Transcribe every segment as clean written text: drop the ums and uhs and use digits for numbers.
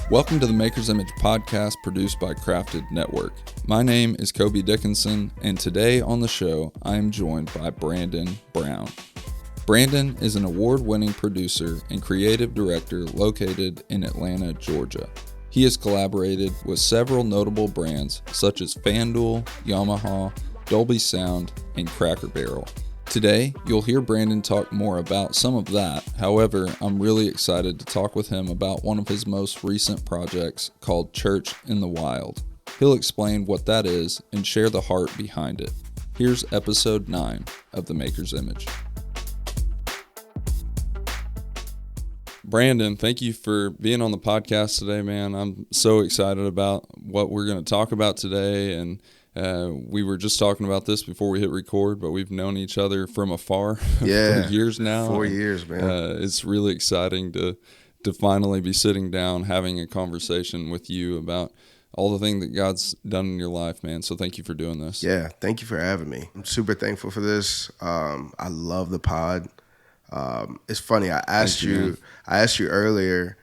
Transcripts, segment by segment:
Welcome to the Maker's Image podcast produced by Crafted Network. My name is Koby Dickenson, and today on the show, I am joined by Brandon Brown. Brandon is an award-winning producer and creative director located in Atlanta, Georgia. He has collaborated with several notable brands such as FanDuel, Yamaha, Dolby Sound, and Cracker Barrel. Today, you'll hear Brandon talk more about some of that. However, I'm really excited to talk with him about one of his most recent projects called Church in the Wild. He'll explain what that is and share the heart behind it. Here's episode 9 of The Maker's Image. Brandon, thank you for being on the podcast today, man. I'm so excited about what we're going to talk about today, and we were just talking about this before we hit record, but we've known each other from afar for years now. 4 years, man. It's really exciting to finally be sitting down, having a conversation with you about all the things that God's done in your life, man. So thank you for doing this. Yeah, thank you for having me. I'm super thankful for this. I love the pod. It's funny. I asked you earlier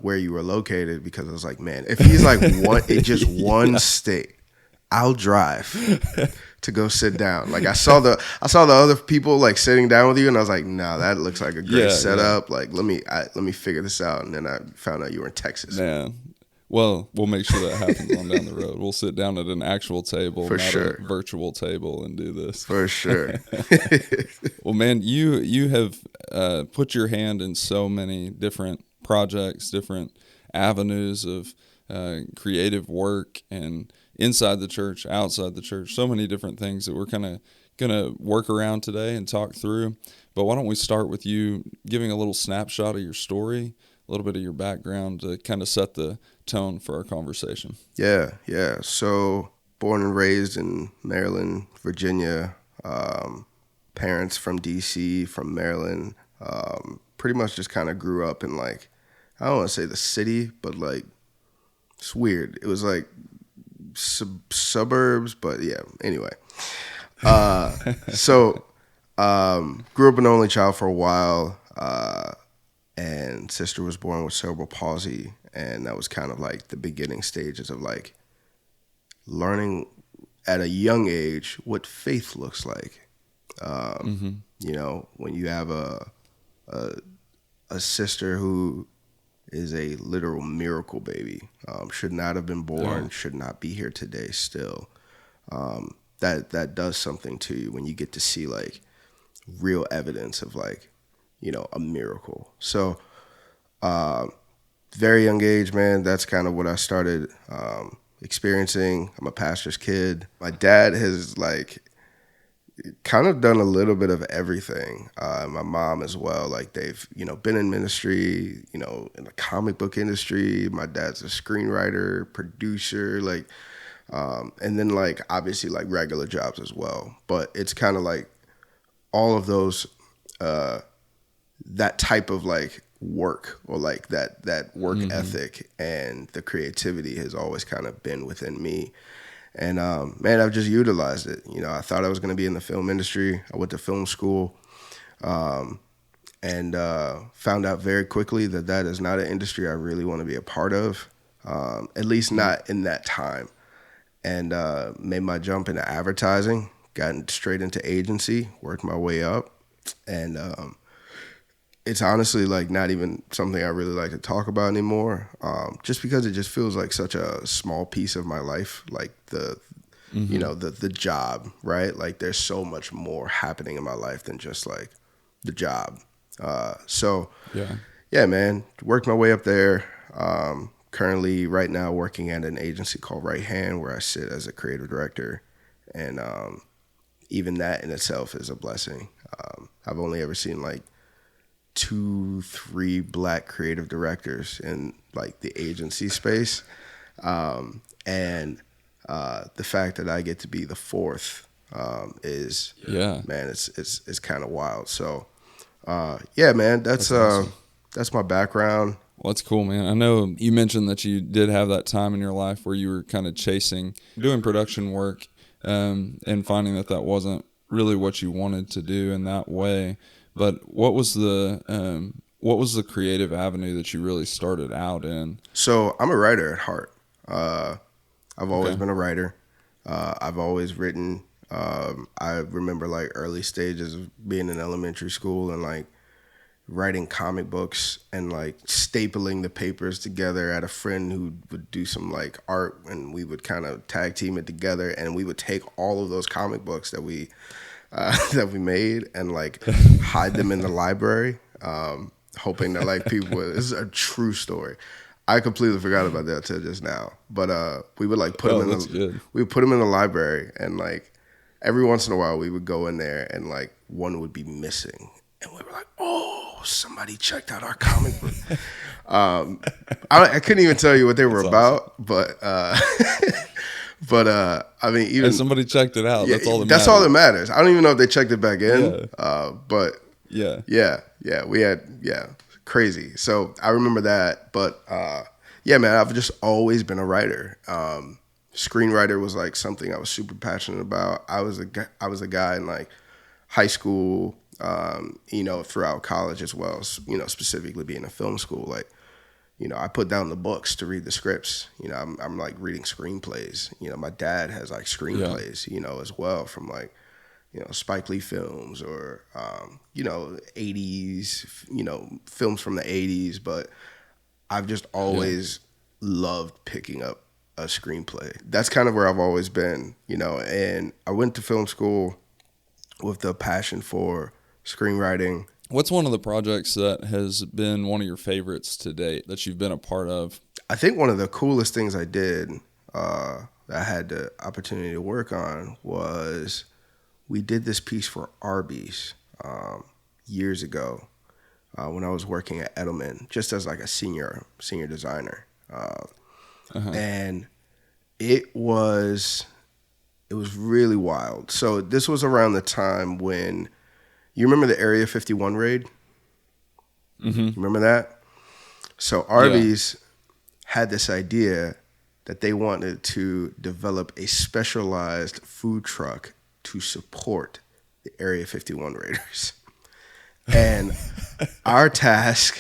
where you were located because I was like, man, if he's like just one state, I'll drive to go sit down. Like I saw the other people like sitting down with you, and I was like, nah, that looks like a great setup. Yeah. Like let me figure this out. And then I found out you were in Texas. Man, well, we'll make sure that happens on down the road. We'll sit down at an actual table, for not sure, a virtual table, and do this for sure. Well, man, you have put your hand in so many different projects, different avenues of creative work, and inside the church, outside the church, so many different things that we're kind of going to work around today and talk through. But why don't we start with you giving a little snapshot of your story, a little bit of your background to kind of set the tone for our conversation. Yeah. So born and raised in Maryland, Virginia, parents from D.C., from Maryland, pretty much just kind of grew up in like, I don't want to say the city, but like, it's weird. It was like suburbs, but yeah, anyway. So grew up an only child for a while, and sister was born with cerebral palsy, and that was kind of like the beginning stages of like learning at a young age what faith looks like. You know, when you have a sister who is a literal miracle baby, should not have been born, should not be here today still. That does something to you when you get to see like real evidence of like, you know, a miracle. So very young age, man, that's kind of what I started experiencing. I'm a pastor's kid. My dad has like kind of done a little bit of everything. My mom as well. Like they've, you know, been in ministry, you know, in the comic book industry. My dad's a screenwriter, producer, like, and then like obviously like regular jobs as well. But it's kind of like all of those, that type of like work or like that work ethic and the creativity has always kind of been within me. And, man, I've just utilized it. You know, I thought I was going to be in the film industry. I went to film school, and found out very quickly that is not an industry I really want to be a part of, at least not in that time. And made my jump into advertising, got straight into agency, worked my way up. And it's honestly like not even something I really like to talk about anymore, just because it just feels like such a small piece of my life, like you know, the job, right? Like there's so much more happening in my life than just like the job. So yeah, man, worked my way up there. Currently right now working at an agency called Right Hand, where I sit as a creative director. And even that in itself is a blessing. I've only ever seen like 2-3 Black creative directors in like the agency space. And the fact that I get to be the fourth is, man, it's kind of wild. So, yeah, man, that's awesome. That's my background. Well, that's cool, man. I know you mentioned that you did have that time in your life where you were kind of doing production work and finding that wasn't really what you wanted to do in that way. But what was the creative avenue that you really started out in? So I'm a writer at heart. I've always Okay. been a writer. I've always written. I remember like early stages of being in elementary school and like writing comic books and like stapling the papers together. I had a friend who would do some like art, and we would kind of tag team it together, and we would take all of those comic books that we made and like hide them in the library, hoping that like people would. This is a true story. I completely forgot about that till just now. But we would like put them in we would put them in the library, and like every once in a while we would go in there and like one would be missing, and we were like, "Oh, somebody checked out our comic book." I couldn't even tell you what they were about, awesome. But I mean, even somebody checked it out. Yeah, that's all that that's matters. all that matters. I don't even know if they checked it back in. Yeah. But we had crazy. So I remember that. But yeah, man, I've just always been a writer. Screenwriter was like something I was super passionate about. I was a guy in like high school, throughout college as well. Specifically being in film school, like. I put down the books to read the scripts. I'm like reading screenplays. My dad has like screenplays, as well from like, Spike Lee films or, 80s, films from the 80s. But I've just always loved picking up a screenplay. That's kind of where I've always been, and I went to film school with the passion for screenwriting. What's one of the projects that has been one of your favorites to date that you've been a part of? I think one of the coolest things I did that I had the opportunity to work on was we did this piece for Arby's years ago when I was working at Edelman, just as like a senior designer. And it was really wild. So this was around the time when you remember the Area 51 raid? Mm-hmm. Remember that? So Arby's had this idea that they wanted to develop a specialized food truck to support the Area 51 raiders. And our task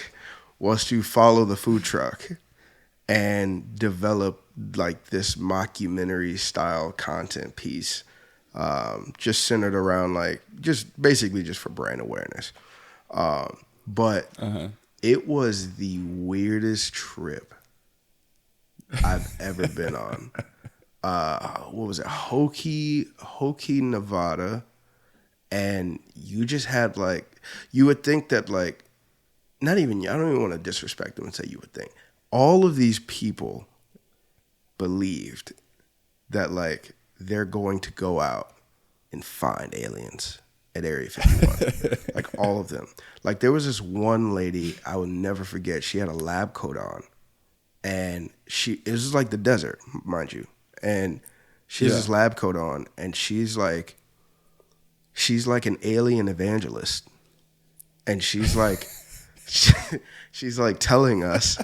was to follow the food truck and develop like this mockumentary style content piece. Just centered around like just for brand awareness. But it was the weirdest trip I've ever been on. What was it? Hokie, Nevada. And you just had like, you would think that like, I don't even want to disrespect them and say you would think. All of these people believed that like, they're going to go out and find aliens at Area 51. Like all of them. Like there was this one lady I will never forget. She had a lab coat on, and it was like the desert, mind you. And she has this lab coat on, and she's like an alien evangelist. And she's like, she's like telling us,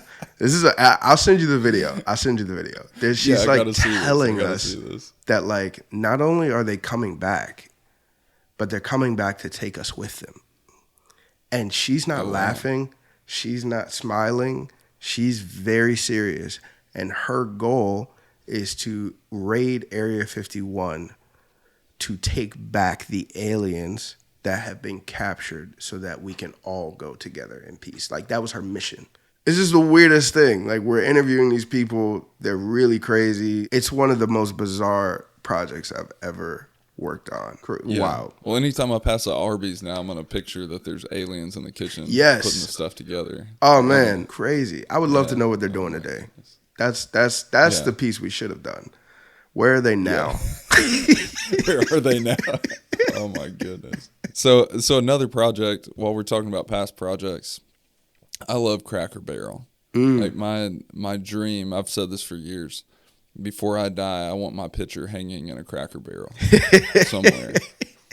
I'll send you the video. She's like telling us that like, not only are they coming back, but they're coming back to take us with them. And she's not laughing. She's not smiling. She's very serious. And her goal is to raid Area 51 to take back the aliens that have been captured so that we can all go together in peace. Like, that was her mission. This is the weirdest thing. Like, we're interviewing these people. They're really crazy. It's one of the most bizarre projects I've ever worked on. Wow. Well, anytime I pass the Arby's now, I'm going to picture that there's aliens in the kitchen putting the stuff together. Oh, man. Crazy. I would love to know what they're doing today. That's the piece we should have done. Where are they now? Where are they now? Oh my goodness. So another project, while we're talking about past projects, I love Cracker Barrel. Like my dream, I've said this for years. Before I die, I want my picture hanging in a Cracker Barrel somewhere.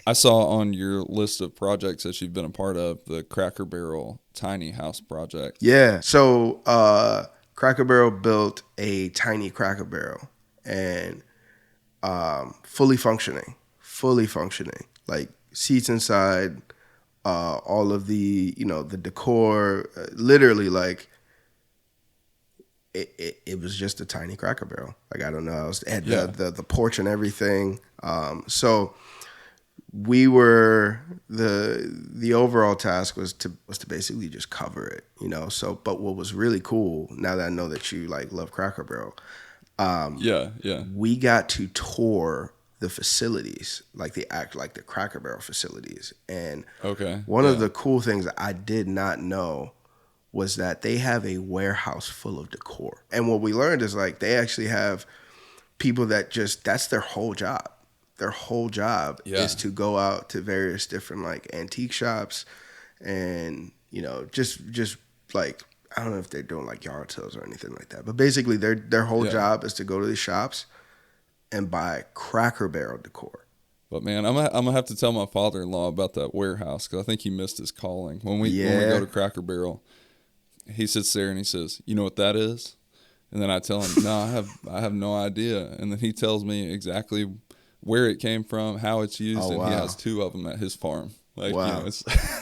I saw on your list of projects that you've been a part of the Cracker Barrel tiny house project. Yeah. So Cracker Barrel built a tiny Cracker Barrel, and fully functioning, like seats inside, all of the, the decor, literally like it was just a tiny Cracker Barrel. Like, I don't know, it had the porch and everything. So we were, the overall task was to basically just cover it, So, but what was really cool, now that I know that you like love Cracker Barrel, we got to tour the facilities, like the Cracker Barrel facilities. And one of the cool things I did not know was that they have a warehouse full of decor. And what we learned is like they actually have people that that's their whole job. Their whole job is to go out to various different like antique shops and, just like, I don't know if they're doing like yard sales or anything like that, but basically their whole job is to go to these shops and buy Cracker Barrel decor. But man, I'm gonna have to tell my father-in-law about that warehouse, because I think he missed his calling. When we go to Cracker Barrel, he sits there and he says, "You know what that is?" And then I tell him, "No, I have no idea." And then he tells me exactly where it came from, how it's used, and he has 2 of them at his farm. Like, I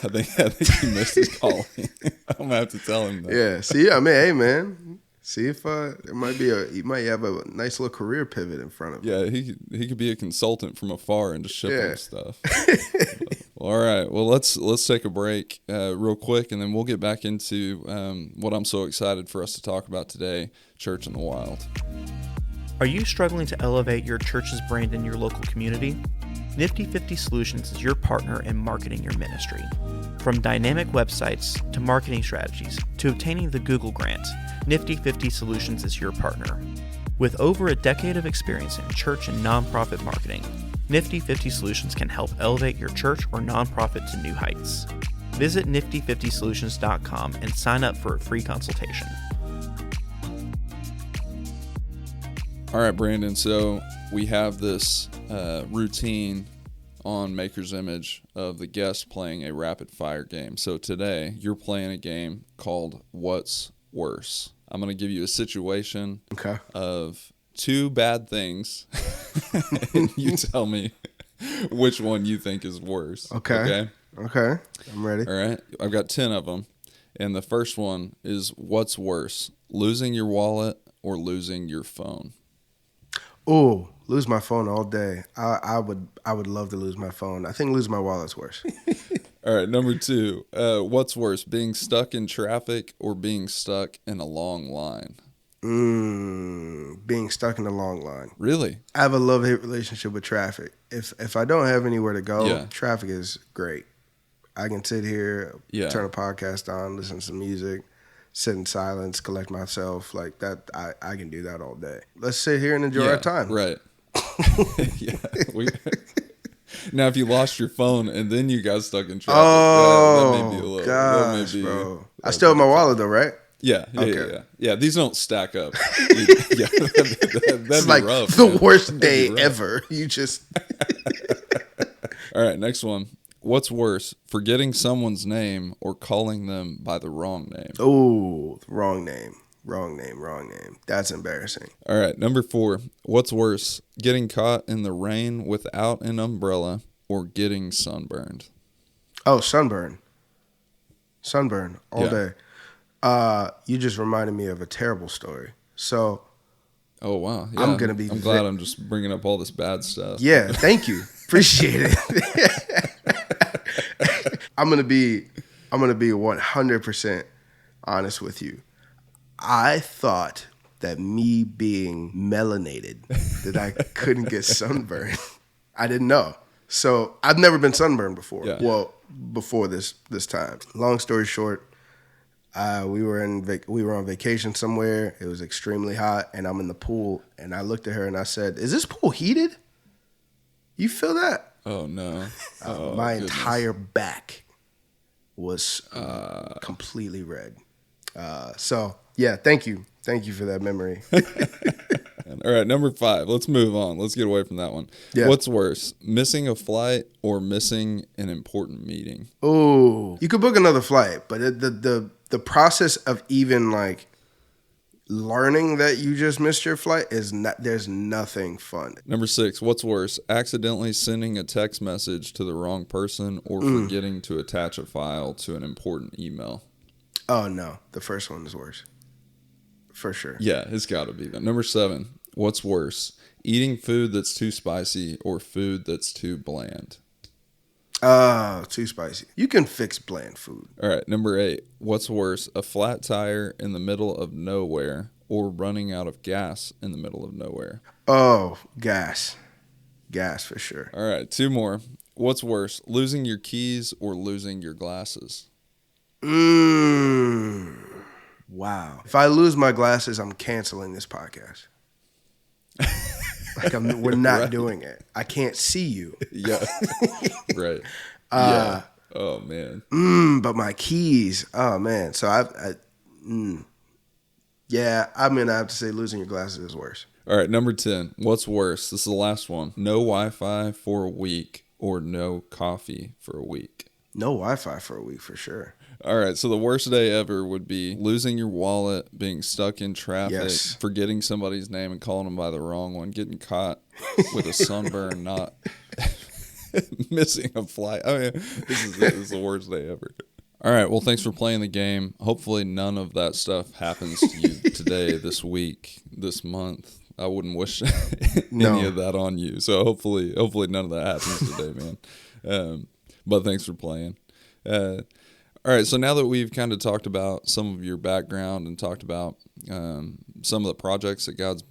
think he missed his calling. I'm gonna have to tell him that. Yeah. See, I mean, hey man, see if he might have a nice little career pivot in front of him. Yeah, he could be a consultant from afar and just ship him stuff. All right, well let's take a break real quick, and then we'll get back into what I'm so excited for us to talk about today: Church in the Wild. Are you struggling to elevate your church's brand in your local community? Nifty 50 Solutions is your partner in marketing your ministry. From dynamic websites to marketing strategies to obtaining the Google grant, Nifty 50 Solutions is your partner. With over a decade of experience in church and nonprofit marketing, Nifty 50 Solutions can help elevate your church or nonprofit to new heights. Visit nifty50solutions.com and sign up for a free consultation. All right, Brandon, so we have this routine on Maker's Image of the guest playing a rapid fire game. So today you're playing a game called What's Worse? I'm going to give you a situation of 2 bad things, and you tell me which one you think is worse. Okay. I'm ready. All right. I've got 10 of them. And the first one is, what's worse, losing your wallet or losing your phone? Oh, lose my phone all day. I would love to lose my phone. I think losing my wallet's worse. All right, number 2. What's worse, being stuck in traffic or being stuck in a long line? Being stuck in a long line. Really? I have a love-hate relationship with traffic. If I don't have anywhere to go, traffic is great. I can sit here, turn a podcast on, listen to some music, sit in silence, collect myself. Like that, I can do that all day. Let's sit here and enjoy our time. Right. Now, if you lost your phone and then you got stuck in traffic, that may be a little. Gosh, bro. I still have my wallet though, right? Yeah. These don't stack up. That'd like rough, the worst day ever. You just. All right, next one. What's worse, forgetting someone's name or calling them by the wrong name? Oh, wrong name. That's embarrassing. All right, number 4. What's worse, getting caught in the rain without an umbrella or getting sunburned? Oh, sunburn all day. You just reminded me of a terrible story. So, oh wow, yeah. I'm glad I'm just bringing up all this bad stuff. Yeah, thank you, appreciate it. I'm gonna be 100% honest with you. I thought that me being melanated, that I couldn't get sunburned. I didn't know. So I've never been sunburned before. Yeah. Well, before this time. Long story short, we were on vacation somewhere. It was extremely hot, and I'm in the pool. And I looked at her and I said, "Is this pool heated? You feel that?" Oh no! My entire back was completely red. So yeah, thank you for that memory. All right, number 5. Let's move on. Let's get away from that one. Yeah. What's worse, missing a flight or missing an important meeting? Oh, you could book another flight, but the process of even like learning that you just missed your flight is not, there's nothing fun. Number 6, what's worse, accidentally sending a text message to the wrong person or forgetting to attach a file to an important email? Oh, no. The first one is worse. For sure. Yeah, it's got to be that. Number 7, what's worse, eating food that's too spicy or food that's too bland? Oh, too spicy. You can fix bland food. All right, number 8, what's worse, a flat tire in the middle of nowhere or running out of gas in the middle of nowhere? Oh, gas. Gas for sure. All right, 2 more. What's worse, losing your keys or losing your glasses? Wow. If I lose my glasses, I'm canceling this podcast. Like we're not Right. doing it. I can't see you. Yeah. Right. Yeah. Oh, man. But my keys. Oh man. So yeah, I'm gonna have to say losing your glasses is worse. All right, number 10. What's worse? This is the last one. No Wi-Fi for a week or no coffee for a week? No Wi-Fi for a week for sure. All right, so the worst day ever would be losing your wallet, being stuck in traffic, Yes. forgetting somebody's name and calling them by the wrong one, getting caught with a sunburn, not missing a flight. I mean, this is the worst day ever. All right, well, thanks for playing the game. Hopefully none of that stuff happens to you today, this week, this month. I wouldn't wish any of that on you. So hopefully none of that happens today, man. But thanks for playing. All right, so now that we've kind of talked about some of your background and talked about some of the projects that God's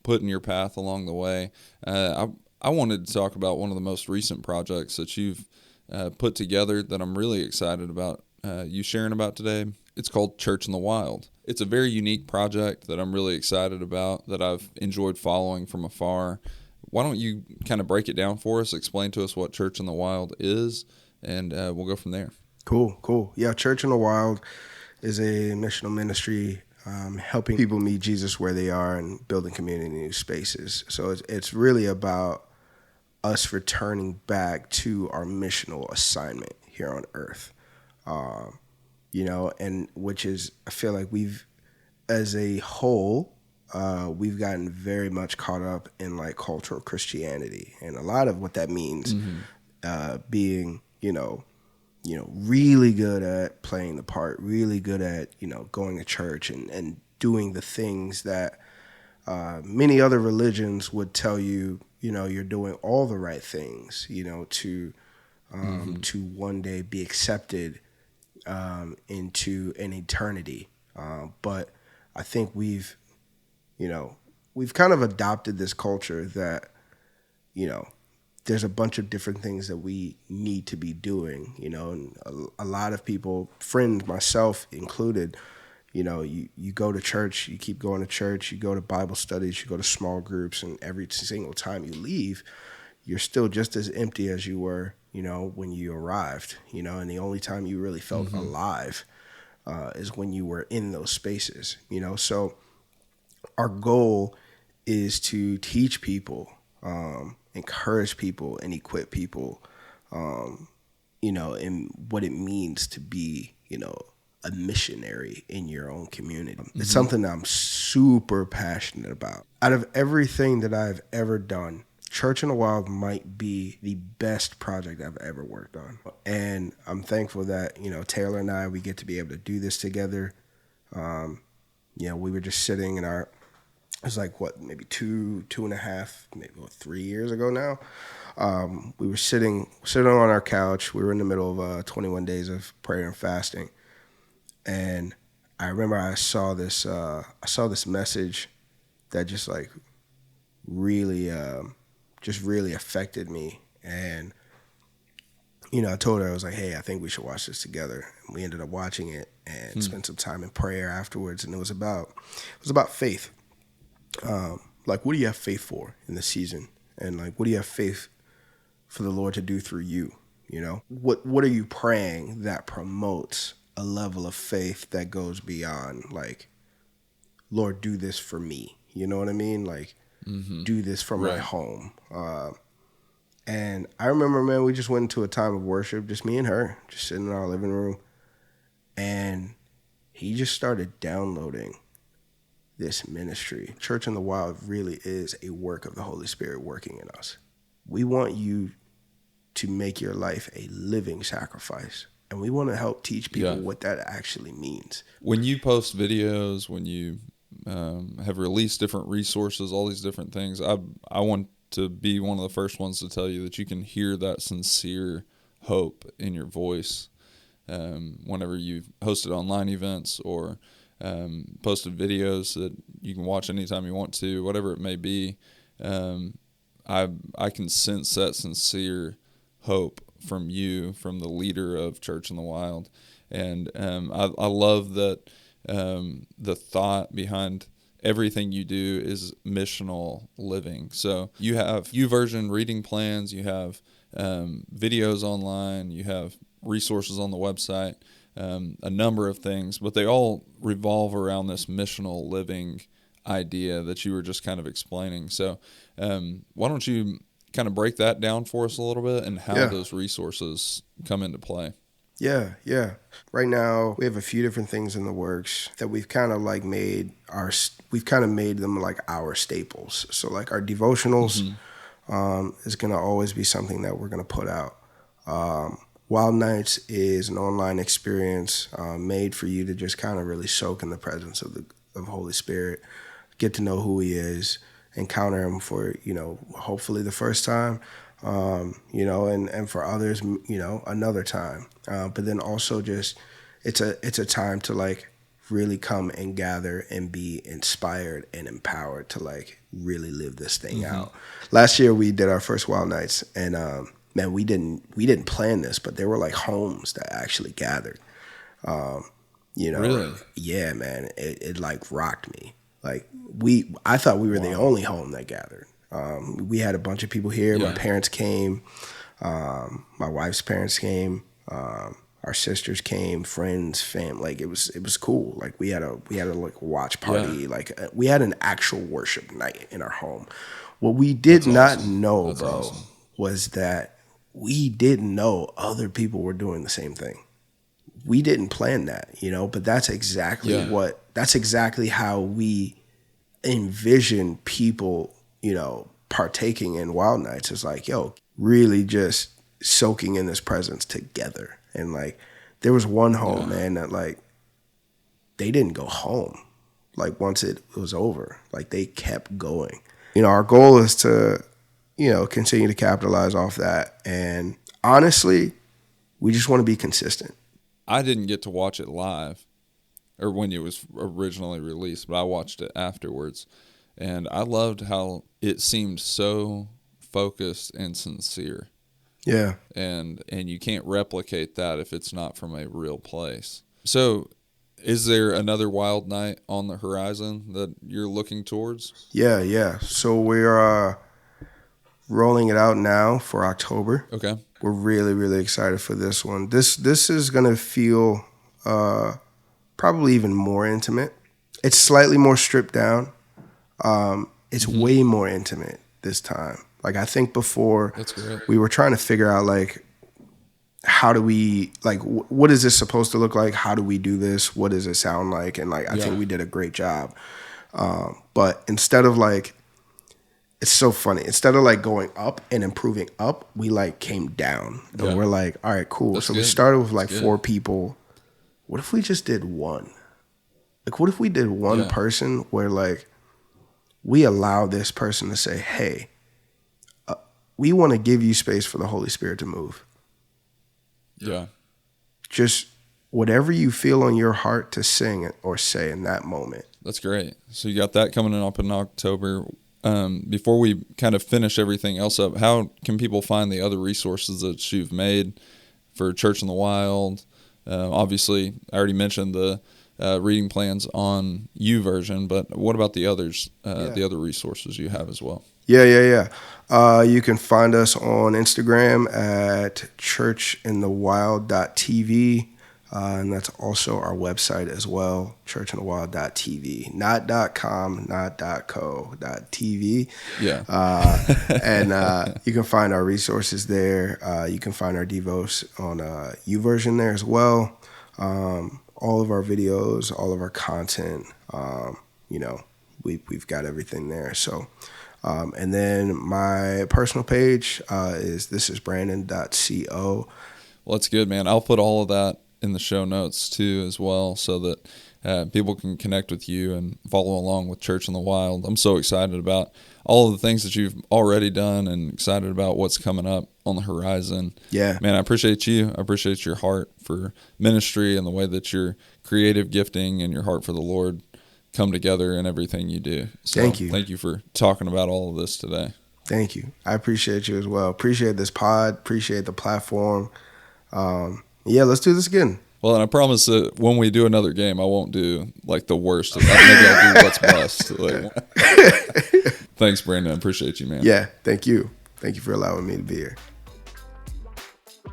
put in your path along the way, I wanted to talk about one of the most recent projects that you've put together that I'm really excited about you sharing about today. It's called Church in the Wild. It's a very unique project that I'm really excited about, that I've enjoyed following from afar. Why don't you kind of break it down for us, explain to us what Church in the Wild is, and we'll go from there. Cool. Yeah, Church in the Wild is a missional ministry helping people meet Jesus where they are and building community in new spaces. So it's really about us returning back to our missional assignment here on earth. And which is, I feel like we've, as a whole, we've gotten very much caught up in like cultural Christianity, and a lot of what that means being, really good at playing the part, really good at, going to church and doing the things that many other religions would tell you, you're doing all the right things, to one day be accepted into an eternity. But I think we've kind of adopted this culture that, there's a bunch of different things that we need to be doing, and a lot of people, friends, myself included, you go to church, you keep going to church, you go to Bible studies, you go to small groups, and every single time you leave, you're still just as empty as you were, when you arrived, and the only time you really felt alive is when you were in those spaces, So our goal is to teach people, encourage people and equip people, in what it means to be, a missionary in your own community. It's something that I'm super passionate about. Out of everything that I've ever done, Church in the Wild might be the best project I've ever worked on. And I'm thankful that, Taylor and I, we get to be able to do this together. We were just sitting in our, it was like maybe two and a half, maybe 3 years ago now. We were sitting on our couch. We were in the middle of 21 days of prayer and fasting, and I remember I saw this message that just like really affected me. And I told her, I was like, hey, I think we should watch this together. And we ended up watching it and spent some time in prayer afterwards. And it was about faith. Like, what do you have faith for in this season? And like, what do you have faith for the Lord to do through you? What are you praying that promotes a level of faith that goes beyond like, Lord, do this for me. You know what I mean? Like, do this for my home. And I remember, man, we just went into a time of worship, just me and her, just sitting in our living room. And he just started downloading this ministry. Church in the Wild really is a work of the Holy Spirit working in us. We want you to make your life a living sacrifice. And we want to help teach people what that actually means. When you post videos, when you have released different resources, all these different things, I want to be one of the first ones to tell you that you can hear that sincere hope in your voice whenever you've hosted online events or posted videos that you can watch anytime you want to, whatever it may be. I can sense that sincere hope from you, from the leader of Church in the Wild. And I love that the thought behind everything you do is missional living. So you have YouVersion reading plans, you have videos online, you have resources on the website, a number of things, but they all revolve around this missional living idea that you were just kind of explaining. So why don't you kind of break that down for us a little bit and how those resources come into play? Yeah. Right now, we have a few different things in the works that we've kind of like made them like our staples. So like our devotionals is going to always be something that we're going to put out. Wild Nights is an online experience made for you to just kind of really soak in the presence of the Holy Spirit, get to know who He is, encounter Him for, hopefully the first time, and for others, another time. But then also just, it's a time to like really come and gather and be inspired and empowered to like really live this thing out. Last year we did our first Wild Nights, and man, we didn't plan this, but there were like homes that actually gathered. Really? Yeah, man, it like rocked me. Like I thought we were the only home that gathered. We had a bunch of people here. Yeah. My parents came, my wife's parents came, our sisters came, friends, fam. Like it was cool. Like we had a like watch party. Yeah. Like we had an actual worship night in our home. What we did not know, bro, was that we didn't know other people were doing the same thing. We didn't plan that, but that's exactly that's exactly how we envision people, partaking in Wild Nights. Is like, really just soaking in this presence together. And like, there was one home, man, that like, they didn't go home. Like once it was over, like they kept going. Our goal is to, continue to capitalize off that. And honestly, we just want to be consistent. I didn't get to watch it live or when it was originally released, but I watched it afterwards. And I loved how it seemed so focused and sincere. Yeah. And you can't replicate that if it's not from a real place. So is there another Wild Night on the horizon that you're looking towards? Yeah. So we're rolling it out now for October. Okay. We're really, really excited for this one. This is going to feel probably even more intimate. It's slightly more stripped down. It's way more intimate this time. Like I think before we were trying to figure out like, how do we, like, what is this supposed to look like? How do we do this? What does it sound like? And like, I think we did a great job. But instead of like, it's so funny. Instead of like going up and improving up, we like came down. And we're like, all right, cool. So we started with like 4 people. What if we just did one? Like, what if we did one person where like we allow this person to say, hey, we want to give you space for the Holy Spirit to move. Yeah. Just whatever you feel on your heart to sing or say in that moment. That's great. So you got that coming up in October. Before we kind of finish everything else up, how can people find the other resources that you've made for Church in the Wild? Obviously, I already mentioned the reading plans on YouVersion, but what about the others, the other resources you have as well? Yeah. You can find us on Instagram at churchinthewild.tv. And that's also our website as well, churchinthewild.tv. Not .com, not .co, .tv. Yeah. And you can find our resources there. You can find our devos on YouVersion there as well. All of our videos, all of our content, we've got everything there. So, and then my personal page is thisisbrandon.co. Well, that's good, man. I'll put all of that in the show notes too as well, so that people can connect with you and follow along with Church in the Wild. I'm so excited about all of the things that you've already done and excited about what's coming up on the horizon. Yeah. Man, I appreciate you. I appreciate your heart for ministry and the way that your creative gifting and your heart for the Lord come together in everything you do. So Thank you. Thank you for talking about all of this today. Thank you. I appreciate you as well. Appreciate this pod. Appreciate the platform. Yeah, let's do this again. Well, and I promise that when we do another game, I won't do like the worst. Maybe I'll do what's best. Like, thanks, Brandon. I appreciate you, man. Yeah, thank you. Thank you for allowing me to be here.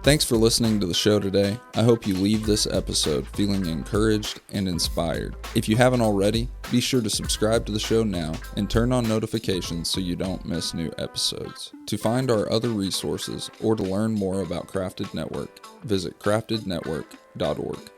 Thanks for listening to the show today. I hope you leave this episode feeling encouraged and inspired. If you haven't already, be sure to subscribe to the show now and turn on notifications so you don't miss new episodes. To find our other resources or to learn more about Crafted Network, visit craftednetwork.org.